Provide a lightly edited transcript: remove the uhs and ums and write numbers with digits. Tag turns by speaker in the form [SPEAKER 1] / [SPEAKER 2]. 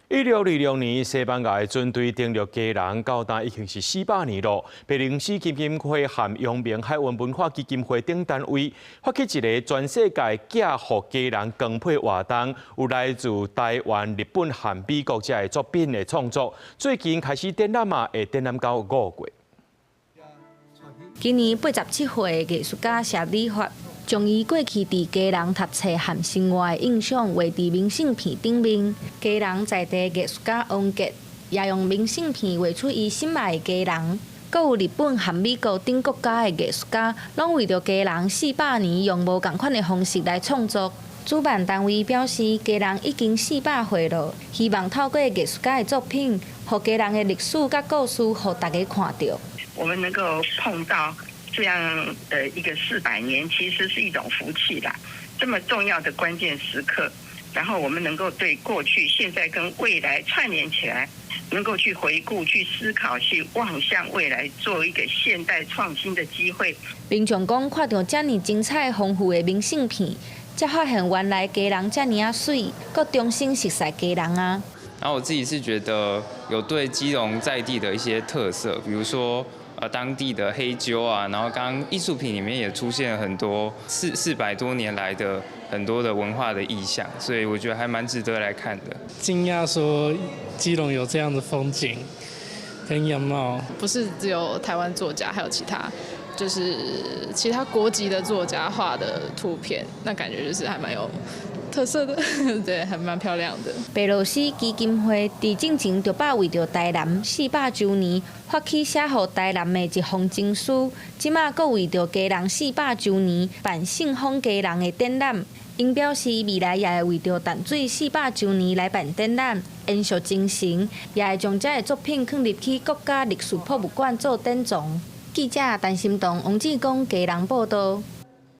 [SPEAKER 1] 1626年，西班牙的军队登陆基隆，到今已经是400年了。白灵市基金会和阳明海运文化基金会等单位发起一个全世界寄予基隆光配活动，有来自台湾、日本和美国这的作品的创作。最近开始展览嘛，会展览到5月。
[SPEAKER 2] 今年87岁的艺术家谢礼发，将伊过去伫基隆读册和生活的印象画伫明信片顶面。基隆在地艺术家王杰也用明信片画出伊心爱的基隆。阁有日本和美国等国家的艺术家，拢为着基隆400年用无共款的方式来创作。主办单位表示，基隆已经400岁了，希望透过艺术家的作品，互基隆的历史甲故事，互大家看到。
[SPEAKER 3] 我们能够碰到这样的一个400年，其实是一种福气啦。这么重要的关键时刻，然后我们能够对过去、现在跟未来串联起来，能够去回顾、去思考、去望向未来，做一个现代创新的机会。
[SPEAKER 2] 民众讲看到这么精彩丰富的明信片，才发现原来基隆这么水，阁重新熟悉基隆啊。
[SPEAKER 4] 然后我自己是觉得有对基隆在地的一些特色，比如说当地的黑鸠啊，然后刚刚艺术品里面也出现了很多400多年来的很多的文化的意象，所以我觉得还蛮值得来看的。
[SPEAKER 5] 惊讶说基隆有这样的风景跟样貌，
[SPEAKER 6] 不是只有台湾作家，还有其他国籍的作家画的图片，那感觉就是还蛮有特色的，对，还蛮漂亮的。
[SPEAKER 2] 白罗斯基金会伫进前就把为着台南400周年发起写予台南的一封情书，即马阁为着基隆400周年办信封基隆的展览。因表示未来也会为着淡水400周年来办展览，延续精神，也会将这个作品放入去国家历史博物馆做展藏。记者陈心彤、王志光基隆报道。